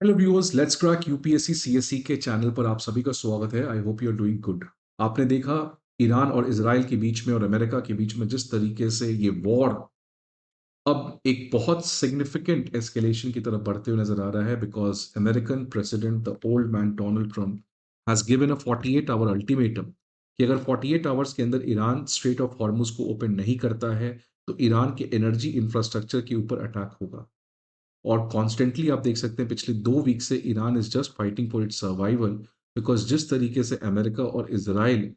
Hello viewers, let's crack UPSC CSC के channel पर आप सभी का स्वागत है। I hope you are doing good. आपने देखा ईरान और इजराइल के बीच में और अमेरिका के बीच में जिस तरीके से ये वॉर अब एक बहुत सिग्निफिकेंट एस्केलेशन की तरफ बढ़ते हुए नजर आ रहा है, because American president the old man Donald Trump has given a 48 hour ultimatum कि अगर 48 आवर्स के अंदर ईरान स्ट्रेट ऑफ हॉर्मुज को ओपन नहीं करता है तो ईरान के एनर्जी इंफ्रास्ट्रक्चर के ऊपर अटैक होगा। और कॉन्स्टेंटली आप देख सकते हैं पिछले 2 वीक से Iran is just fighting for its survival, because जिस तरीके से अमेरिका और इसराइल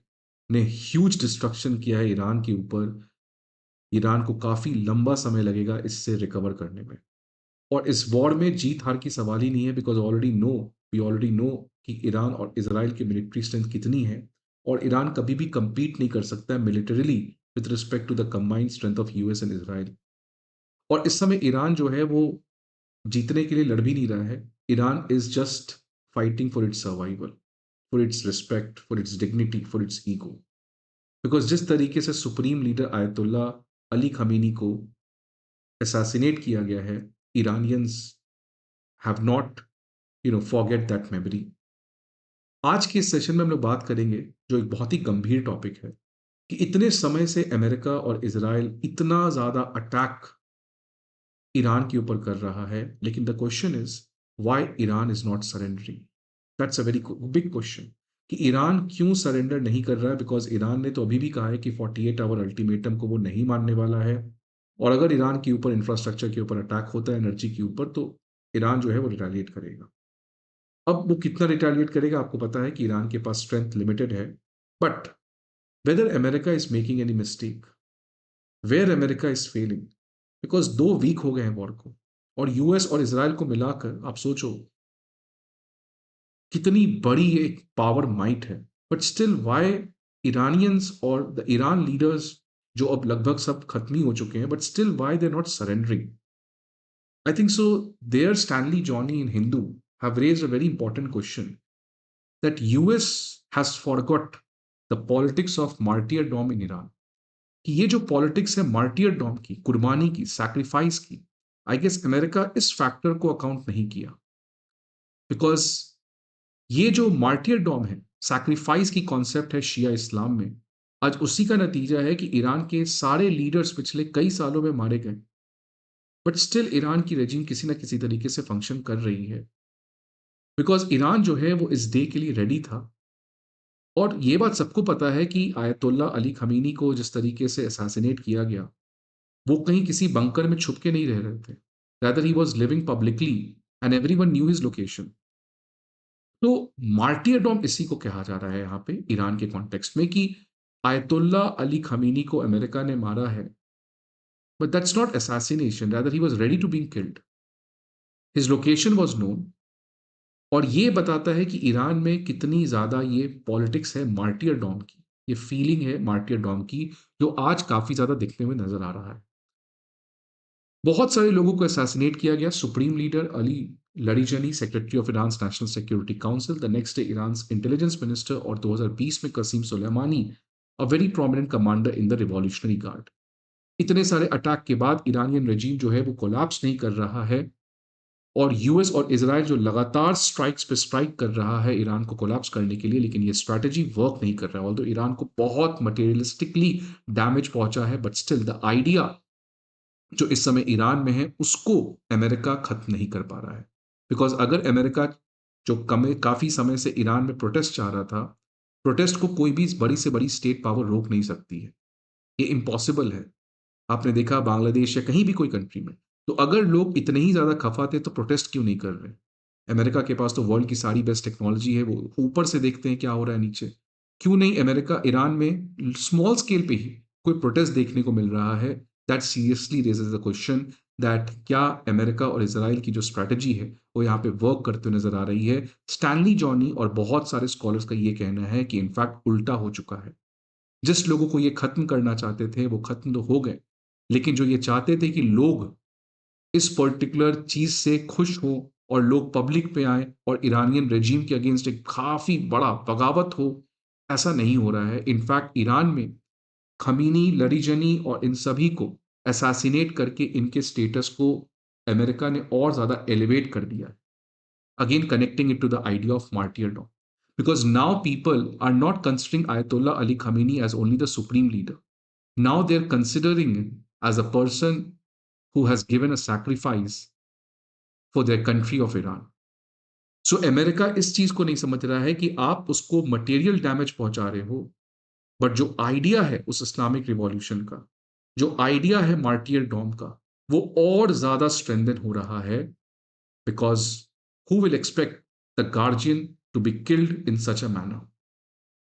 ने ह्यूज डिस्ट्रक्शन किया है ईरान के ऊपर, ईरान को काफी लंबा समय लगेगा इससे रिकवर करने में। और इस वॉर में जीत हार की सवाल ही नहीं है, बिकॉज वी ऑलरेडी नो कि ईरान और इसराइल की मिलिट्री स्ट्रेंथ कितनी है। और ईरान कभी भी compete नहीं कर सकता है militarily with respect to the combined strength of US and Israel. और इस समय ईरान जो है वो जीतने के लिए लड़ भी नहीं रहा है। Iran is just fighting for its survival, for its respect, for its dignity, for its ego. Because जिस तरीके से supreme leader ayatollah Ali Khomeini को असैसिनेट किया गया है, Iranians have not forget that memory. आज के इस सेशन में हम लोग बात करेंगे जो एक बहुत ही गंभीर टॉपिक है कि इतने समय से अमेरिका और इसराइल इतना ज्यादा अटैक ईरान के ऊपर कर रहा है, लेकिन the question is why Iran is not surrendering. That's a very big question कि ईरान क्यों सरेंडर नहीं कर रहा है। बिकॉज ईरान ने तो अभी भी कहा है कि 48 आवर अल्टीमेटम को वो नहीं मानने वाला है। और अगर ईरान के ऊपर इंफ्रास्ट्रक्चर के ऊपर अटैक होता है, एनर्जी के ऊपर, तो ईरान जो है वो रिटेलिएट करेगा। अब वो कितना रिटेलिएट करेगा आपको पता है कि ईरान के पास स्ट्रेंथ लिमिटेड है। But whether America is making any mistake, where America is failing, because 2 week हो गए हैं वॉर को, और यूएस और इसराइल को मिलाकर आप सोचो कितनी बड़ी एक पावर माइट है। बट स्टिल वाई ईरानियंस और द ईरान लीडर्स, जो अब लगभग सब खत्म ही हो चुके हैं, but still why they not surrendering. I think so there Stanley Johny in Hindu have raised a very important question that US has forgot the politics of martyrdom in Iran. कि ये जो पॉलिटिक्स है मार्टियरडॉम की, कुर्बानी की, सैक्रिफाइस की, आई गेस अमेरिका इस factor को अकाउंट नहीं किया। बिकॉज ये जो मार्टियरडॉम है, सैक्रिफाइस की कॉन्सेप्ट है शिया इस्लाम में, आज उसी का नतीजा है कि ईरान के सारे लीडर्स पिछले कई सालों में मारे गए। बट स्टिल ईरान की रेजिम किसी ना किसी तरीके से फंक्शन कर रही है, बिकॉज ईरान जो है वो इस डे के लिए रेडी था। और ये बात सबको पता है कि आयतुल्ला अली खमीनी को जिस तरीके से असैसिनेट किया गया, वो कहीं किसी बंकर में छुप के नहीं रह रहे थे। Rather he was living publicly and every one new his location. तो मार्टियरडॉम इसी को कहा जा रहा है यहाँ पे ईरान के कॉन्टेक्स्ट में कि आयतुल्ला अली खमीनी को अमेरिका ने मारा है। But that's not assassination, rather he was ready to being killed, his location was known. और ये बताता है कि ईरान में कितनी ज्यादा ये पॉलिटिक्स है मार्टियरडॉम की, ये फीलिंग है मार्टियरडॉम की, जो आज काफी ज्यादा दिखने में नजर आ रहा है। बहुत सारे लोगों को असैसिनेट किया गया। Supreme leader Ali Larijani, secretary of Iran national security council, the next day Iran intelligence minister, और 2020 में Qasem Soleimani, a very prominent commander in the revolutionary guard. इतने सारे अटैक के बाद ईरानियन रजीम जो है वो कोलैप्स नहीं कर रहा है। और यूएस और इसराइल जो लगातार स्ट्राइक्स पे स्ट्राइक कर रहा है ईरान को कोलैप्स करने के लिए, लेकिन ये स्ट्रैटेजी वर्क नहीं कर रहा है। ऑल्दो ईरान को बहुत मटेरियलिस्टिकली डैमेज पहुंचा है, बट स्टिल द आइडिया जो इस समय ईरान में है उसको अमेरिका खत्म नहीं कर पा रहा है। बिकॉज अगर अमेरिका जो काफी समय से ईरान में प्रोटेस्ट चाह रहा था, प्रोटेस्ट को कोई भी बड़ी से बड़ी स्टेट पावर रोक नहीं सकती है, ये इम्पॉसिबल है। आपने देखा बांग्लादेश या कहीं भी कोई कंट्री में, तो अगर लोग इतने ही ज्यादा खफा थे तो प्रोटेस्ट क्यों नहीं कर रहे। अमेरिका के पास तो वर्ल्ड की सारी बेस्ट टेक्नोलॉजी है, वो ऊपर से देखते हैं क्या हो रहा है नीचे। क्यों नहीं अमेरिका ईरान में स्मॉल स्केल पे ही कोई प्रोटेस्ट देखने को मिल रहा है। That seriously raises the question that क्या अमेरिका और इसराइल की जो स्ट्रैटेजी है वो यहाँ पे वर्क करते हुए नजर आ रही है। स्टैनली जॉनी और बहुत सारे स्कॉलर्स का ये कहना है कि इनफैक्ट उल्टा हो चुका है। जिस लोगों को ये खत्म करना चाहते थे वो खत्म तो हो गए, लेकिन जो ये चाहते थे कि लोग इस पर्टिकुलर चीज से खुश हो और लोग पब्लिक पे आए और ईरानियन रेजीम के अगेंस्ट एक काफी बड़ा बगावत हो, ऐसा नहीं हो रहा है। इनफैक्ट ईरान में खमीनी, लरिजनी और इन सभी को असैसिनेट करके इनके स्टेटस को अमेरिका ने और ज्यादा एलिवेट कर दिया है। again connecting it to the idea of martyrdom. Because now people are not considering Ayatollah Ali Khamenei as only the supreme leader. Now they're considering him as a person who has given a sacrifice for their country of Iran. So America इस चीज को नहीं समझ रहा है कि आप उसको मटेरियल डैमेज पहुंचा रहे हो, बट जो आइडिया है उस इस्लामिक रिवॉल्यूशन का, जो आइडिया है मार्टियर डॉम का, वो और ज्यादा स्ट्रेंथन हो रहा है, because who will expect the guardian to be killed in such a manner.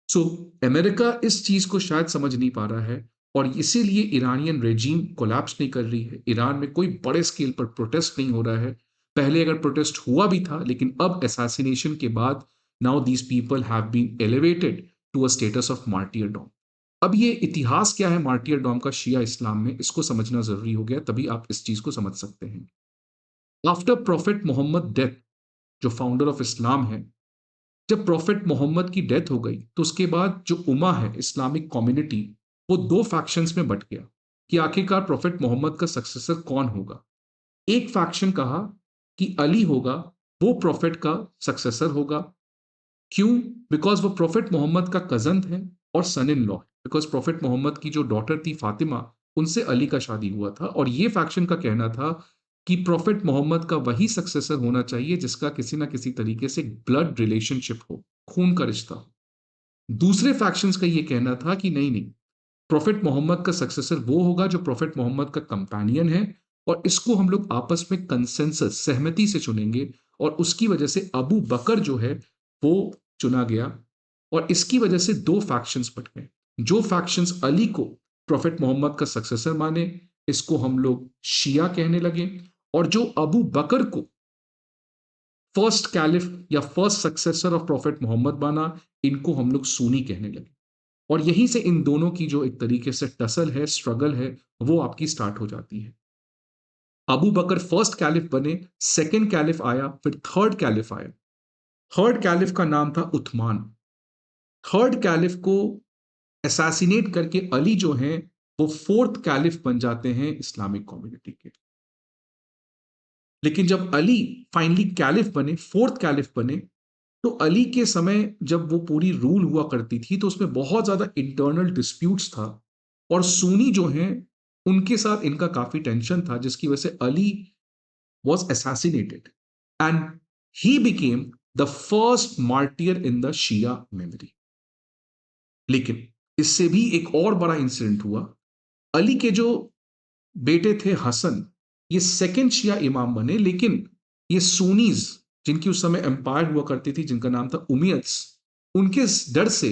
So America इस चीज को शायद समझ नहीं पा रहा है, और इसीलिए ईरानियन रेजीम कोलैप्स नहीं कर रही है. ईरान में कोई बड़े स्केल पर प्रोटेस्ट नहीं हो रहा है. पहले अगर प्रोटेस्ट हुआ भी था, लेकिन अब असैसिनेशन के बाद now these people have been elevated to a status of martyrdom. अब ये इतिहास क्या है मार्टियरडॉम का शिया इस्लाम में, इसको समझना जरूरी हो गया, तभी आप इस चीज को समझ सकते हैं. आफ्टर प्रॉफिट मोहम्मद डेथ, जो फाउंडर ऑफ इस्लाम है, जब प्रॉफिट मोहम्मद की डेथ हो गई तो उसके बाद जो उमा है, इस्लामिक कम्युनिटी, वो दो फैक्शंस में बट गया कि आखिरकार प्रॉफिट मोहम्मद का सक्सेसर कौन होगा. एक फैक्शन कहा कि अली होगा, वो प्रॉफिट का सक्सेसर होगा. क्यों? बिकॉज वो प्रॉफिट मोहम्मद का कजन है और सन इन लॉ है. बिकॉज प्रॉफिट मोहम्मद की जो डॉटर थी फातिमा, उनसे अली का शादी हुआ था, और ये फैक्शन का कहना था कि प्रॉफिट मोहम्मद का वही सक्सेसर होना चाहिए जिसका किसी ना किसी तरीके से ब्लड रिलेशनशिप हो, खून का रिश्ता हो. दूसरे फैक्शंस का ये कहना था कि नहीं नहीं, प्रॉफिट मोहम्मद का सक्सेसर वो होगा जो प्रॉफिट मोहम्मद का कंपेनियन है, और इसको हम लोग आपस में कंसेंसस, सहमति से चुनेंगे, और उसकी वजह से अबू बकर जो है वो चुना गया. और इसकी वजह से दो फैक्शंस बट गए. जो फैक्शंस अली को प्रॉफिट मोहम्मद का सक्सेसर माने, इसको हम लोग शिया कहने लगे, और जो अबू बकर को फर्स्ट कैलिफ या first successor of prophet Muhammad माना, इनको हम लोग सुन्नी कहने लगे. और यहीं से इन दोनों की जो एक तरीके से टसल है, स्ट्रगल है, वो आपकी स्टार्ट हो जाती है. अबू बकर फर्स्ट कैलिफ बने, सेकंड कैलिफ आया, फिर थर्ड कैलिफ आया. थर्ड कैलिफ का नाम था उथमान. थर्ड कैलिफ को असैसिनेट करके अली जो हैं वो फोर्थ कैलिफ बन जाते हैं इस्लामिक कम्युनिटी के. लेकिन जब अली फाइनली कैलिफ बने, फोर्थ कैलिफ बने, तो अली के समय जब वो पूरी रूल हुआ करती थी तो उसमें बहुत ज्यादा इंटरनल डिस्प्यूट्स था, और सुन्नी जो हैं उनके साथ इनका काफी टेंशन था, जिसकी वजह से Ali was assassinated and he became the first martyr in the Shia memory. लेकिन इससे भी एक और बड़ा इंसिडेंट हुआ. अली के जो बेटे थे हसन, ये सेकंड शिया इमाम बने, लेकिन ये सुन्नीज जिनकी उस समय एम्पायर हुआ करती थी, जिनका नाम था उमियत्स, उनके डर से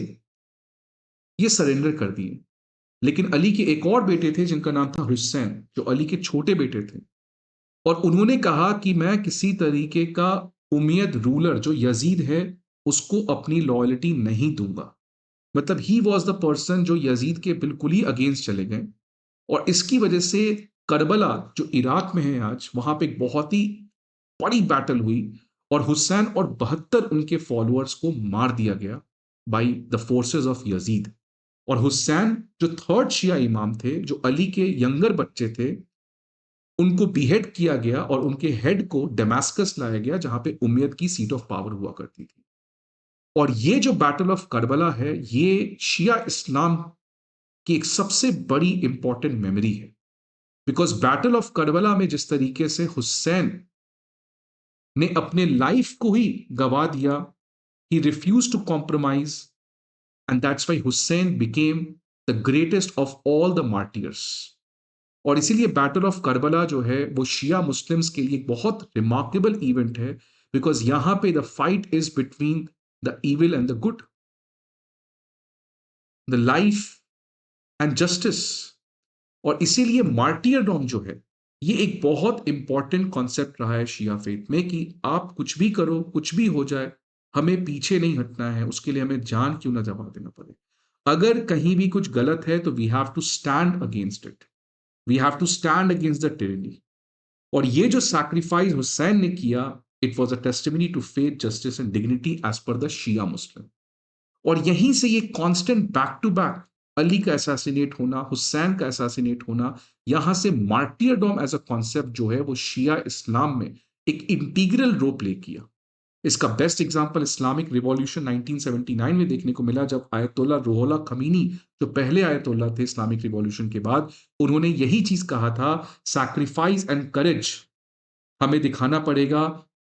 ये सरेंडर कर दिए. लेकिन अली के एक और बेटे थे जिनका नाम था हुसैन, जो अली के छोटे बेटे थे, और उन्होंने कहा कि मैं किसी तरीके का उमियद रूलर जो यजीद है उसको अपनी लॉयल्टी नहीं दूंगा. मतलब ही वॉज द पर्सन जो यजीद के बिल्कुल ही अगेंस्ट चले गए. और इसकी वजह से करबला जो इराक में है आज, वहां पे एक बहुत ही बड़ी बैटल हुई, और हुसैन और 72 उनके फॉलोअर्स को मार दिया गया by the forces of Yazid. और हुसैन जो थर्ड शिया इमाम थे, जो अली के यंगर बच्चे थे, उनको बीहेड किया गया और उनके हेड को डेमास्कस लाया गया, जहां पे उम्मयद की सीट ऑफ पावर हुआ करती थी. और ये जो बैटल ऑफ करबला है, ये शिया इस्लाम की एक सबसे बड़ी इंपॉर्टेंट मेमोरी है. बिकॉज बैटल ऑफ करबला में जिस तरीके से हुसैन ने अपने लाइफ को ही गवा दिया, he refuse to compromise, and that's why Hussain became the greatest of all the martyrs. और इसीलिए बैटल ऑफ करबला जो है वो शिया मुस्लिम्स के लिए एक बहुत रिमार्केबल इवेंट है, बिकॉज यहां पे the fight is between the evil and the good, the life and justice. और इसीलिए मार्टियरडॉम जो है, ये एक बहुत इंपॉर्टेंट कॉन्सेप्ट रहा है शिया फेथ में, कि आप कुछ भी करो, कुछ भी हो जाए, हमें पीछे नहीं हटना है, उसके लिए हमें जान क्यों ना गवा देना पड़े. अगर कहीं भी कुछ गलत है तो we have to stand against it, we have to stand against the tyranny. और ये जो सैक्रिफाइस हुसैन ने किया, it was a testimony to faith, justice and dignity as per the Shia Muslim. और यहीं से ये constant back to back Ali का असैसिनेट होना, हुसैन का असैसिनेट होना, यहां से मार्टियरडॉम एज अ कॉन्सेप्ट जो है वो शिया इस्लाम में एक इंटीग्रल रोल प्ले किया. इसका बेस्ट एग्जांपल इस्लामिक रिवॉल्यूशन 1979 में देखने को मिला, जब आयतुल्ला रूहुल्लाह खमीनी, जो पहले आयतुल्ला थे इस्लामिक रिवॉल्यूशन के बाद, उन्होंने यही चीज कहा था, सैक्रिफाइस एंड करेज हमें दिखाना पड़ेगा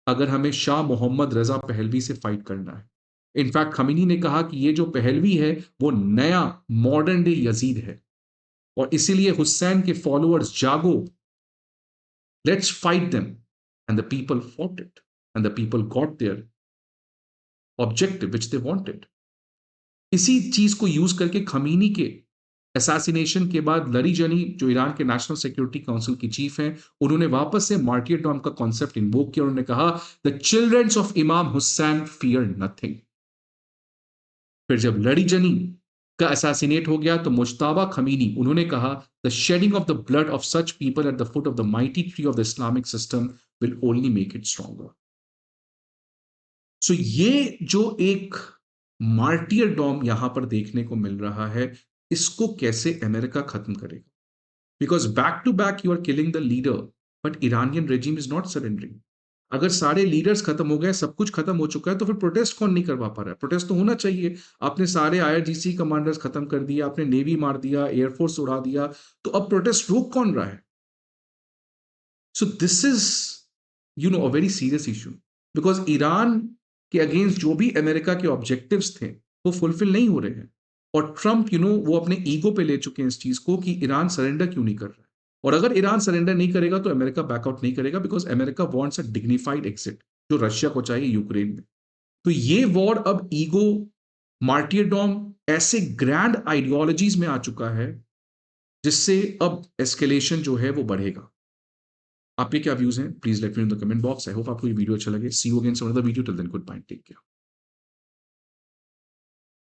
अगर हमें शाह मोहम्मद रजा पहलवी से फाइट करना है। इनफैक्ट खमीनी ने कहा कि ये जो पहलवी है वो नया मॉडर्न डे यजीद है, और इसीलिए हुसैन के फॉलोअर्स जागो, let's fight them. And the people fought it, and the people got there objective which they wanted. इसी चीज को यूज करके खमीनी के असैसिनेशन के बाद लरीजनी, जो ईरान के नेशनल सिक्योरिटी काउंसिल की चीफ हैं, उन्होंने वापस से मार्टियरडॉम का कॉन्सेप्ट इन्वोक किया। उन्होंने कहा, द चिल्ड्रंस ऑफ इमाम हुसैन फियर नथिंग। फिर जब लरीजनी का असैसिनेट हो गया तो मुश्ताबा खमीनी, उन्होंने कहा, the shedding of the blood of such people at the foot of the mighty tree of the Islamic system will only make it stronger. So ये जो एक मार्टियरडॉम यहां पर देखने को मिल रहा है, इसको कैसे अमेरिका खत्म करेगा? Because back to back you are killing the leader, but Iranian regime is not surrendering. अगर सारे लीडर्स खत्म हो गए, सब कुछ खत्म हो चुका है, तो फिर प्रोटेस्ट कौन नहीं करवा पा रहा है? प्रोटेस्ट तो होना चाहिए। आपने सारे आईआरजीसी कमांडर्स खत्म कर दिया, आपने नेवी मार दिया, एयरफोर्स उड़ा दिया, तो अब प्रोटेस्ट रोक कौन रहा है? So this is a very serious issue, because Iran के अगेंस्ट जो भी अमेरिका के ऑब्जेक्टिव्स थे वो फुलफिल नहीं हो रहे हैं। और ट्रंप वो अपने ईगो पे ले चुके हैं इस चीज को, कि ईरान सरेंडर क्यों नहीं कर रहा है। और अगर ईरान सरेंडर नहीं करेगा तो अमेरिका बैकआउट नहीं करेगा, because America wants a dignified exit, जो रशिया को चाहिए यूक्रेन में। तो ये वॉर अब ईगो, मार्टियरडॉम, ऐसे ग्रैंड आइडियोलॉजीज में आ चुका है, जिससे अब एस्केलेशन जो है वो बढ़ेगा। आपके क्या व्यूज हैं? Please let me know in the comment box. I hope आपको ये वीडियो अच्छा लगे। See you again some another video. Till then, goodbye, take care.